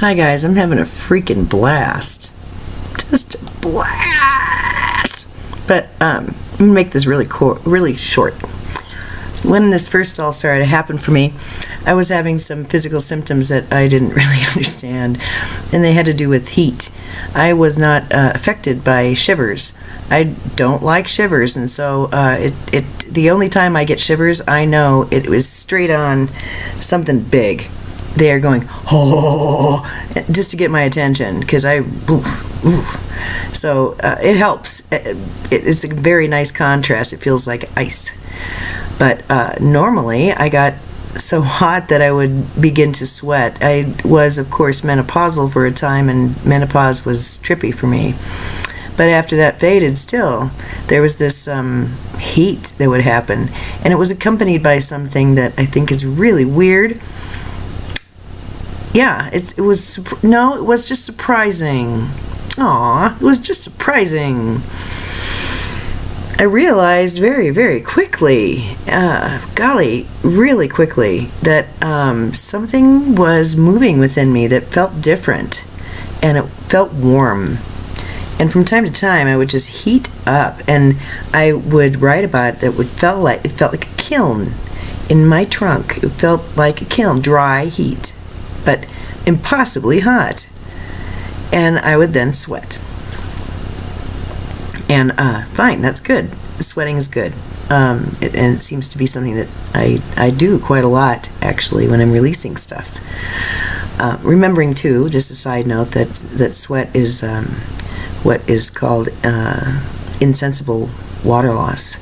Hi guys, I'm having a freaking blast. Just a blast. But I'm gonna make this really short. When this first all started to happen for me, I was having some physical symptoms that I didn't really understand, and they had to do with heat. I was not affected by shivers. I don't like shivers, and so the only time I get shivers, I know it was straight on something big. They are going, oh, just to get my attention, because So it helps. It's a very nice contrast. It feels like ice. But normally I got so hot that I would begin to sweat. I was, of course, menopausal for a time, and menopause was trippy for me. But after that faded, still, there was this heat that would happen. And it was accompanied by something that I think is really weird. Yeah, it was just surprising. Aw, it was just surprising. I realized very, very quickly, really quickly, that something was moving within me that felt different, and it felt warm. And from time to time, I would just heat up, and I would write about it. It felt like a kiln in my trunk. It felt like a kiln, dry heat, but impossibly hot. And I would then sweat. And fine, that's good. Sweating is good. And it seems to be something that I do quite a lot, actually, when I'm releasing stuff. Remembering, too, just a side note, that sweat is what is called insensible water loss.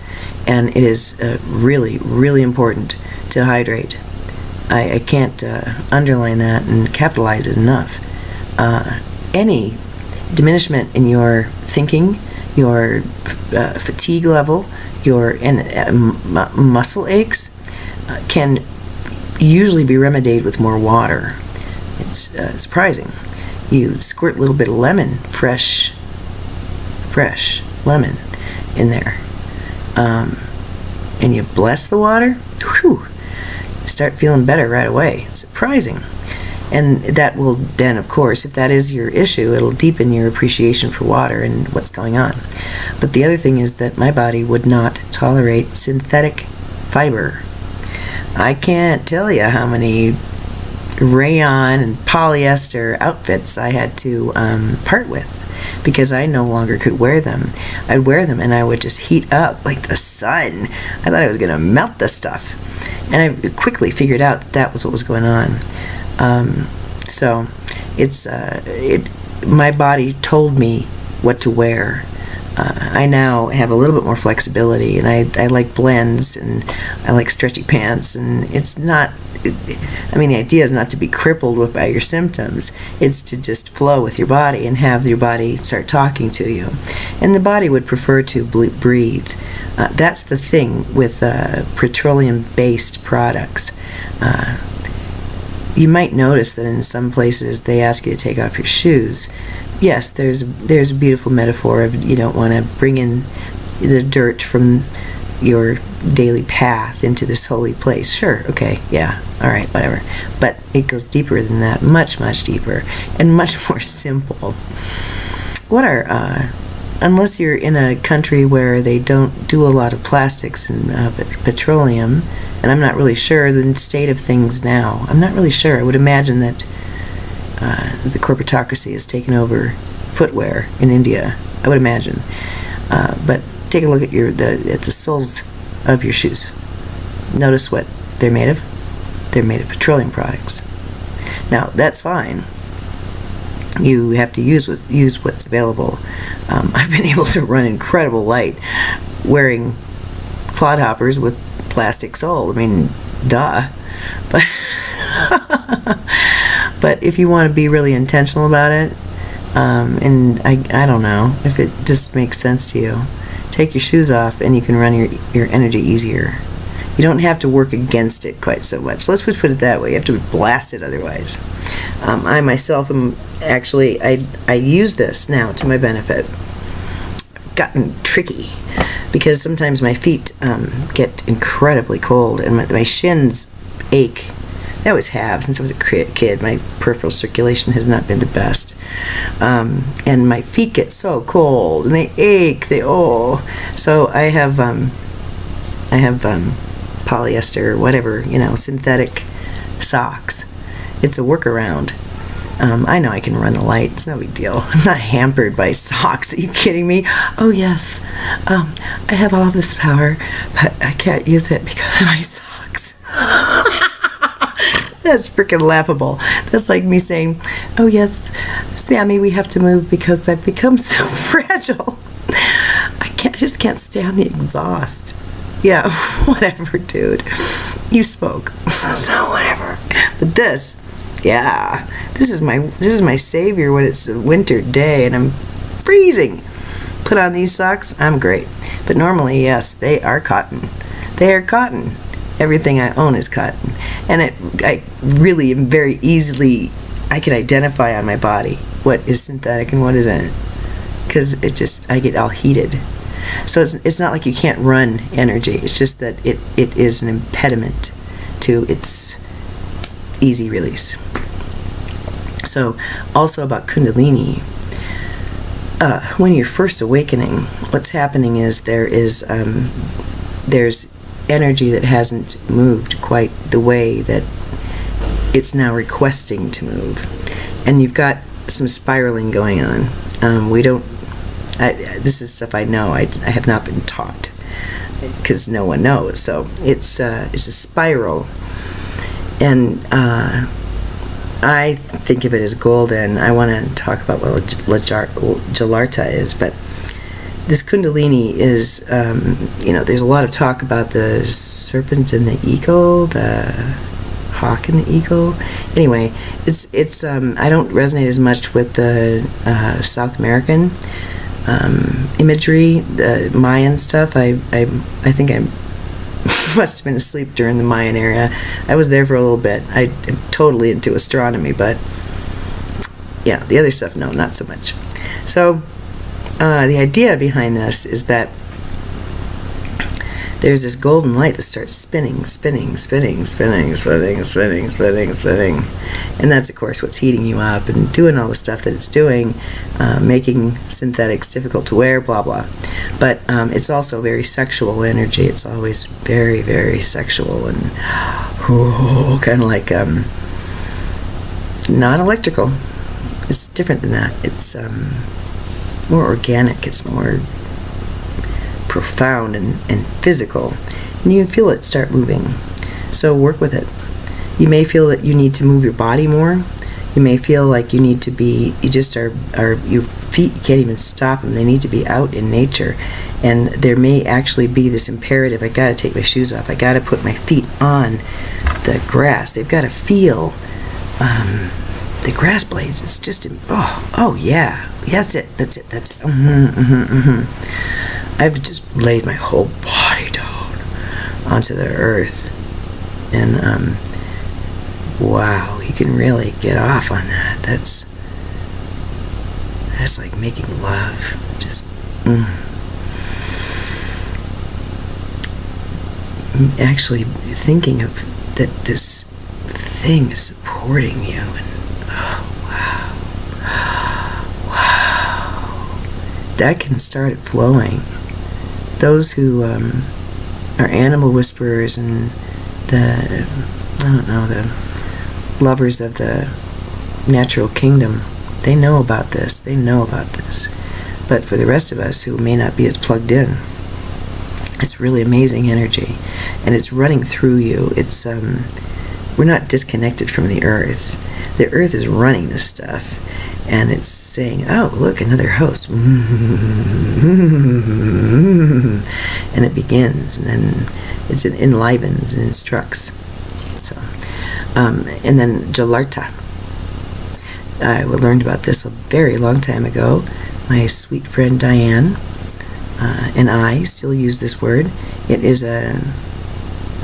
And it is really, really important to hydrate. I can't underline that and capitalize it enough. Any diminishment in your thinking, your fatigue level, your muscle aches can usually be remedied with more water. It's surprising. You squirt a little bit of lemon, fresh lemon in there, and you bless the water. Whew, start feeling better right away. It's surprising. And that will then, of course, if that is your issue, it'll deepen your appreciation for water and what's going on. But the other thing is that my body would not tolerate synthetic fiber. I can't tell you how many rayon and polyester outfits I had to part with, because I no longer could wear them. I'd wear them and I would just heat up like the sun. I thought I was going to melt this stuff. And I quickly figured out that was what was going on. So it's my body told me what to wear. I now have a little bit more flexibility, and I like blends, and I like stretchy pants, and it's not, the idea is not to be crippled by your symptoms. It's to just flow with your body and have your body start talking to you. And the body would prefer to breathe. That's the thing with petroleum-based products. You might notice that in some places they ask you to take off your shoes. Yes, there's a beautiful metaphor of you don't want to bring in the dirt from your daily path into this holy place. Sure, okay, yeah, all right, whatever. But it goes deeper than that, much, much deeper, and much more simple. Unless you're in a country where they don't do a lot of plastics and petroleum, and I'm not really sure the state of things now. I'm not really sure. I would imagine that the corporatocracy has taken over footwear in India. I would imagine. But take a look at the soles of your shoes. Notice what they're made of. They're made of petroleum products. Now that's fine. You have to use what's available. I've been able to run incredible light wearing clodhoppers with plastic sole. Duh. But if you want to be really intentional about it, and I don't know if it just makes sense to you, take your shoes off and you can run your energy easier. You don't have to work against it quite so much. Let's just put it that way. You have to blast it otherwise. I myself am actually, I use this now to my benefit. I've gotten tricky because sometimes my feet get incredibly cold and my shins ache. They I always have since I was a kid. My peripheral circulation has not been the best, and my feet get so cold and they ache. So I have polyester or whatever, synthetic socks. It's a workaround. I know I can run the light. It's no big deal. I'm not hampered by socks. Are you kidding me? Oh, yes. I have all this power, but I can't use it because of my socks. That's freaking laughable. That's like me saying, oh, yes, Sammy, we have to move because I've become so fragile. I just can't stand the exhaust. Yeah, whatever, dude. You spoke. So whatever. But this... yeah, this is my savior when it's a winter day and I'm freezing. Put on these socks, I'm great. But normally, yes, they are cotton. They are cotton. Everything I own is cotton. And I really am very easily, I can identify on my body what is synthetic and what isn't. Because I get all heated. So it's not like you can't run energy. It's just that it is an impediment to its easy release. So also about Kundalini, when you're first awakening, what's happening is there's energy that hasn't moved quite the way that it's now requesting to move, and you've got some spiraling going on. This is stuff I know. I have not been taught because no one knows. So it's a spiral. And I think of it as golden. I want to talk about what Jalarta is, but this Kundalini is, there's a lot of talk about the serpent and the eagle, the hawk and the eagle. Anyway, it's I don't resonate as much with the South American imagery, the Mayan stuff. I think I'm must have been asleep during the Mayan era. I was there for a little bit. I'm totally into astronomy, but yeah, the other stuff, no, not so much. So the idea behind this is that there's this golden light that starts spinning, and that's of course what's heating you up and doing all the stuff that it's doing, making synthetics difficult to wear, blah blah. But it's also very sexual energy. It's always very, very sexual and kind of like non-electrical. It's different than that. It's more organic. It's more profound and physical, and you can feel it start moving. So work with it. You may feel that you need to move your body more. You may feel like you need to be, your feet, you can't even stop them. They need to be out in nature. And there may actually be this imperative, I gotta take my shoes off. I gotta put my feet on the grass. They've gotta feel the grass blades. It's just, oh yeah, that's it. I've just laid my whole body down onto the earth, and wow, you can really get off on that. That's like making love. Just actually thinking of that this thing is supporting you, and wow, that can start it flowing. Those who are animal whisperers and the lovers of the natural kingdom, they know about this. But for the rest of us who may not be as plugged in, it's really amazing energy, and it's running through you. It's we're not disconnected from the earth. The earth is running this stuff. And it's saying, oh, look, another host. And it begins, and then it enlivens and instructs. So, and then Jalarta. I learned about this a very long time ago. My sweet friend Diane and I still use this word. It is a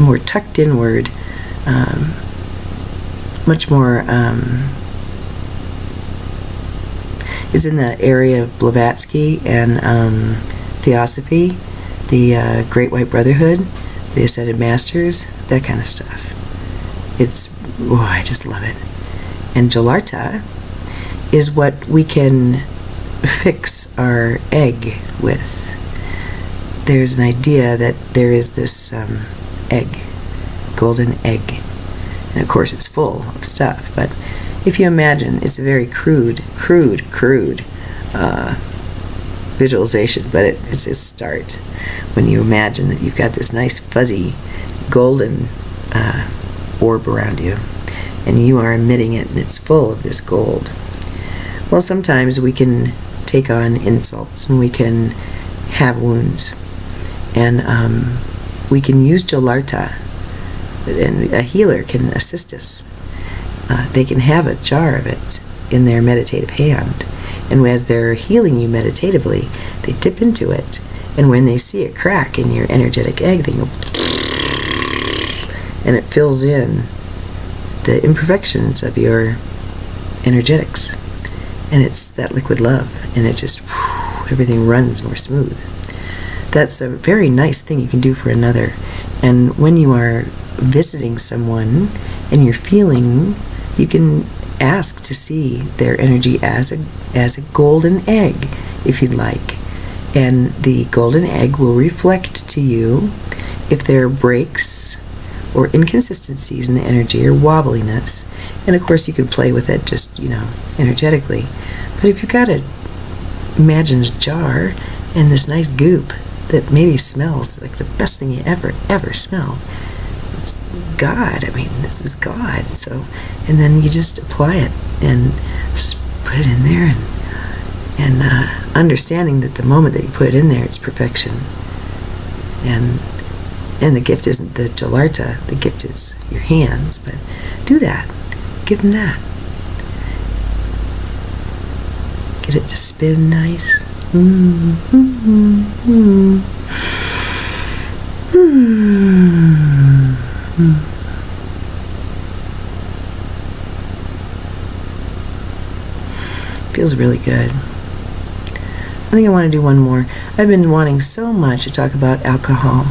more tucked-in word, much more... It's in the area of Blavatsky and Theosophy, the Great White Brotherhood, the Ascended Masters, that kind of stuff. I just love it. And Jalarta is what we can fix our egg with. There's an idea that there is this egg, golden egg, and of course it's full of stuff, but if you imagine, it's a very crude visualization, but it's a start when you imagine that you've got this nice fuzzy golden orb around you, and you are emitting it, and it's full of this gold. Well, sometimes we can take on insults, and we can have wounds, and we can use Jalarta, and a healer can assist us. They can have a jar of it in their meditative hand, and as they're healing you meditatively, they dip into it, and when they see a crack in your energetic egg, they go, and it fills in the imperfections of your energetics, and it's that liquid love, and it just, everything runs more smooth. That's a very nice thing you can do for another. And when you are visiting someone and you're feeling, you can ask to see their energy as a golden egg, if you'd like. And the golden egg will reflect to you if there are breaks or inconsistencies in the energy or wobbliness. And of course you can play with it just, energetically. But if you've got to imagine a jar and this nice goop that maybe smells like the best thing you ever smelled, it's God. This is God. So, and then you just apply it and put it in there, and understanding that the moment that you put it in there, it's perfection. And the gift isn't the Jalarta, the gift is your hands, but do that. Give them that. Get it to spin nice. Feels really good. I think I want to do one more. I've been wanting so much to talk about alcohol,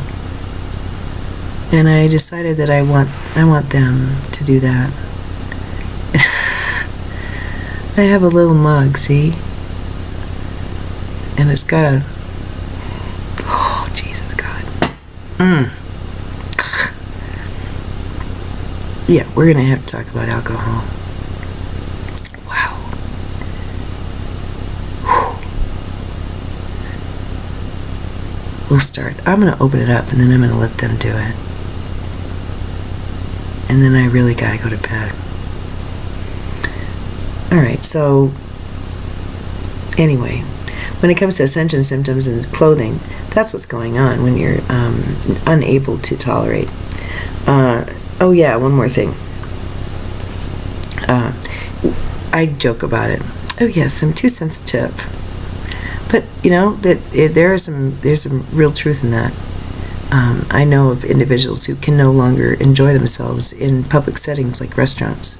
and I decided that I want them to do that. I have a little mug, see? And it's got a, oh, Jesus, God. Yeah, we're going to have to talk about alcohol. Wow. We'll start. I'm going to open it up, and then I'm going to let them do it. And then I really got to go to bed. Alright, so anyway, when it comes to ascension symptoms and clothing, that's what's going on when you're unable to tolerate. Oh yeah, one more thing. I joke about it. Oh yes, I'm too sensitive. But there's some real truth in that. I know of individuals who can no longer enjoy themselves in public settings like restaurants.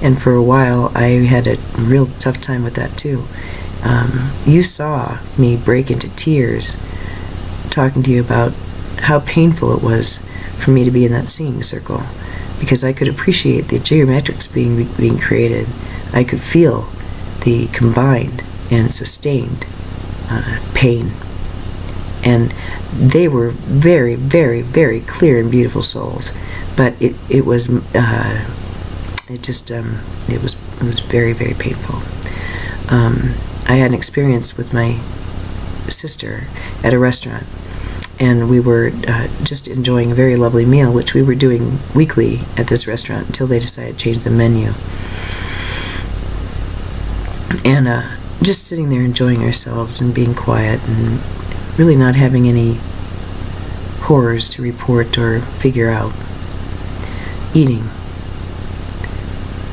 And for a while, I had a real tough time with that too. You saw me break into tears talking to you about how painful it was for me to be in that singing circle, because I could appreciate the geometrics being created. I could feel the combined and sustained pain. And they were very, very, very clear and beautiful souls. But it was very, very painful. I had an experience with my sister at a restaurant, and we were just enjoying a very lovely meal, which we were doing weekly at this restaurant until they decided to change the menu. And just sitting there enjoying ourselves and being quiet and really not having any horrors to report or figure out. Eating.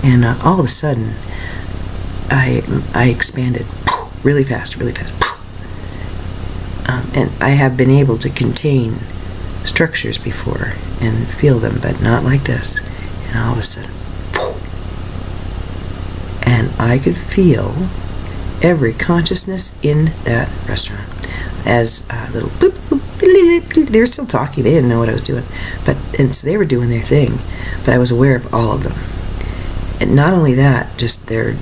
And all of a sudden, I expanded really fast. And I have been able to contain structures before and feel them, but not like this. And all of a sudden, and I could feel every consciousness in that restaurant as little boop, boop, They were still talking. They didn't know what I was doing. And so they were doing their thing. But I was aware of all of them. And not only that, just their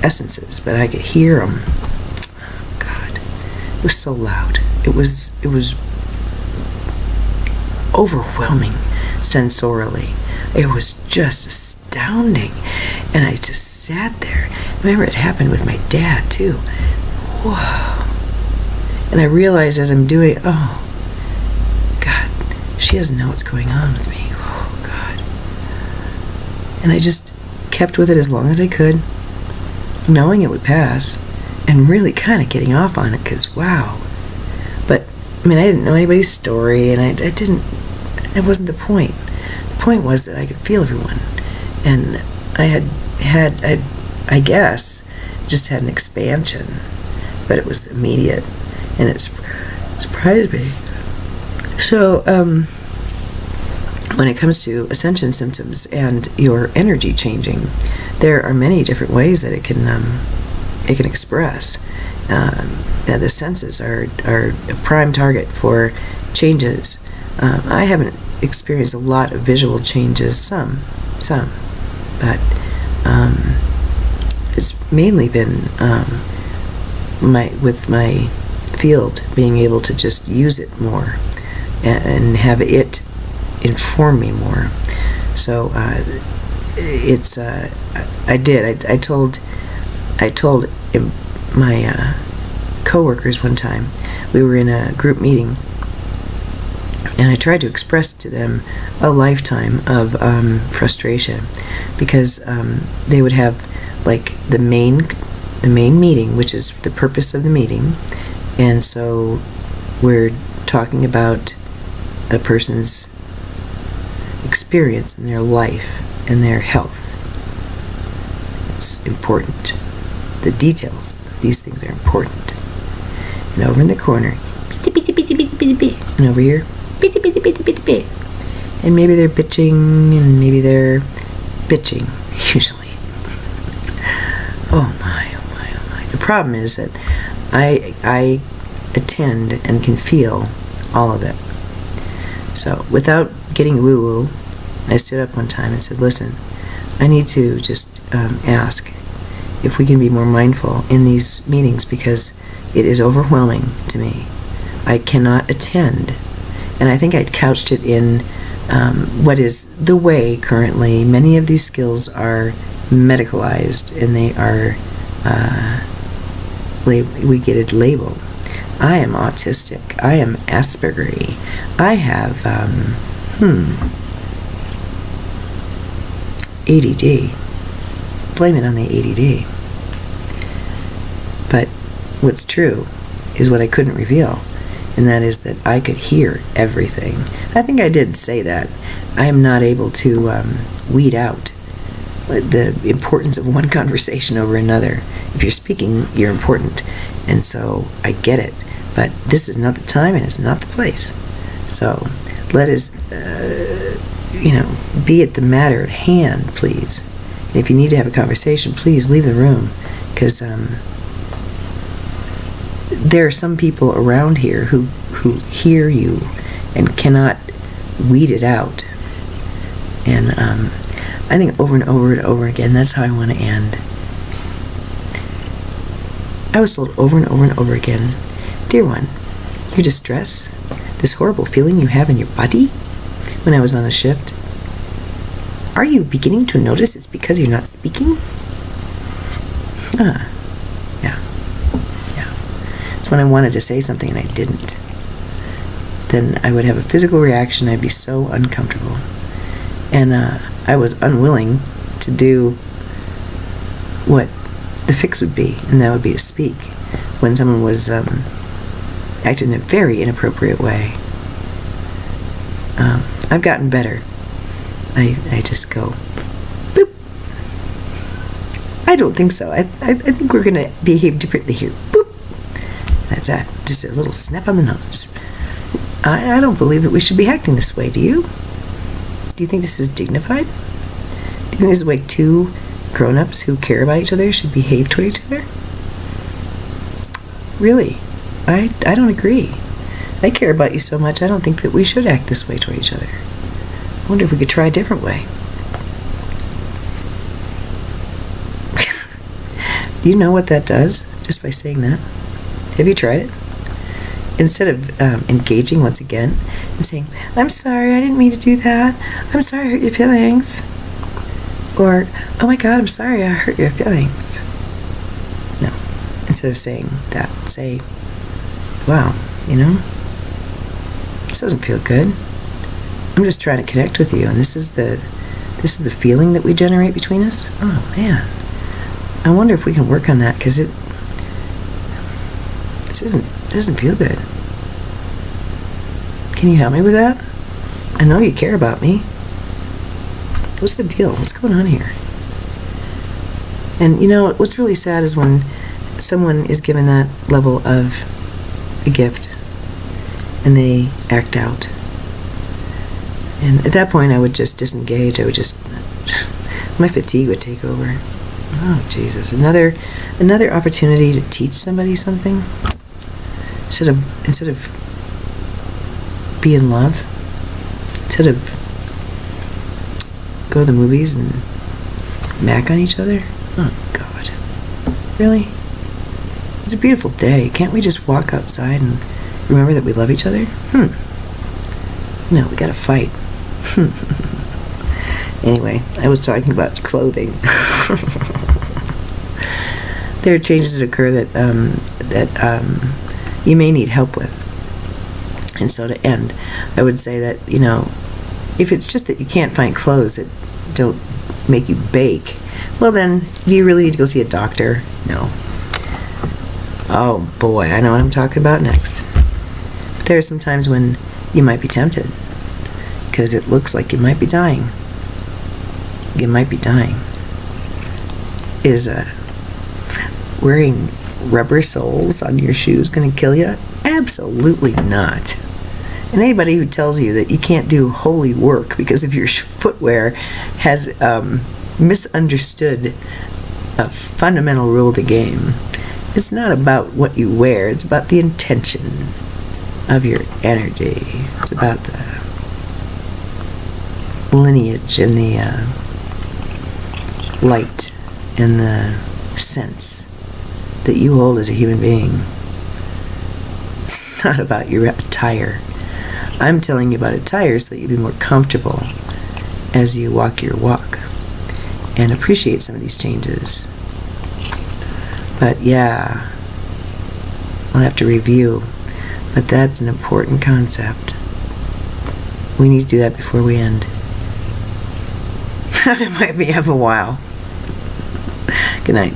essences, but I could hear them. God, it was so loud. It was overwhelming sensorially. It was just astounding. And I just sat there. I remember it happened with my dad too. Whoa. And I realized as I'm doing, oh, God, she doesn't know what's going on with me. Oh, God. And I just kept with it as long as I could, knowing it would pass, and really kind of getting off on it, because, wow. But, I mean, I didn't know anybody's story, and I didn't, that wasn't the point. The point was that I could feel everyone. And I I guess, just had an expansion, but it was immediate. And it surprised me. So, when it comes to ascension symptoms and your energy changing, there are many different ways that it can express. That the senses are a prime target for changes. I haven't experienced a lot of visual changes. Some, but it's mainly been with my field, being able to just use it more and have it inform me more. So it's I told my coworkers one time, we were in a group meeting, and I tried to express to them a lifetime of frustration, because they would have like the main meeting, which is the purpose of the meeting. And so we're talking about a person's experience in their life and their health. It's important. The details, these things are important. And over in the corner, and over here, and maybe they're bitching, and maybe they're bitching, usually. Oh my, oh my, oh my. The problem is that I attend and can feel all of it. So without getting woo-woo, I stood up one time and said, listen, I need to just ask if we can be more mindful in these meetings, because it is overwhelming to me. I cannot attend. And I think I couched it in what is the way currently. Many of these skills are medicalized, and they are we get a label. I am autistic. I am Aspergery. I have ADD. Blame it on the ADD. But what's true is what I couldn't reveal, and that is that I could hear everything. I think I did say that. I am not able to weed out the importance of one conversation over another. If you're speaking, you're important, and so I get it. But this is not the time, and it's not the place. So let us, be at the matter at hand, please. And if you need to have a conversation, please leave the room, because there are some people around here who hear you and cannot weed it out. And I think over and over and over again, that's how I want to end. I was told over and over and over again, dear one, your distress, this horrible feeling you have in your body when I was on a shift, are you beginning to notice it's because you're not speaking? Yeah. It's when I wanted to say something and I didn't. Then I would have a physical reaction. I'd be so uncomfortable. And I was unwilling to do what the fix would be, and that would be to speak when someone was acting in a very inappropriate way. I've gotten better. I just go, boop. I don't think so. I think we're going to behave differently here. Boop. That's that. Just a little snap on the nose. I don't believe that we should be acting this way, do you? Do you think this is dignified? Do you think this is the way two grown-ups who care about each other should behave toward each other? Really? I don't agree. I care about you so much, I don't think that we should act this way toward each other. I wonder if we could try a different way. Do you know what that does, just by saying that? Have you tried it? Instead of engaging once again and saying, I'm sorry, I didn't mean to do that. I'm sorry I hurt your feelings. Or, oh my God, I'm sorry I hurt your feelings. No. Instead of saying that, say, wow, this doesn't feel good. I'm just trying to connect with you, and this is the feeling that we generate between us. Oh man, I wonder if we can work on that, because it doesn't feel good. Can you help me with that? I know you care about me. What's the deal? What's going on here? And what's really sad is when someone is given that level of a gift and they act out. And at that point I would just disengage. I would just, my fatigue would take over. Oh Jesus, another opportunity to teach somebody something instead of be in love, instead of go to the movies and mac on each other. Oh God, really? It's a beautiful day. Can't we just walk outside and remember that we love each other? No, we gotta fight. Anyway, I was talking about clothing. There are changes that occur that you may need help with. And so to end, I would say that, if it's just that you can't find clothes that don't make you bake, well then, do you really need to go see a doctor? No. Oh boy, I know what I'm talking about next. But there are some times when you might be tempted, because it looks like you might be dying. You might be dying. Is wearing rubber soles on your shoes going to kill you? Absolutely not. And anybody who tells you that you can't do holy work because of your footwear has misunderstood a fundamental rule of the game. It's not about what you wear, it's about the intention of your energy. It's about the lineage and the light and the sense that you hold as a human being. It's not about your attire. I'm telling you about attire so that you be more comfortable as you walk your walk and appreciate some of these changes. But yeah, I'll have to review, but that's an important concept. We need to do that before we end. It might be up a while. Good night.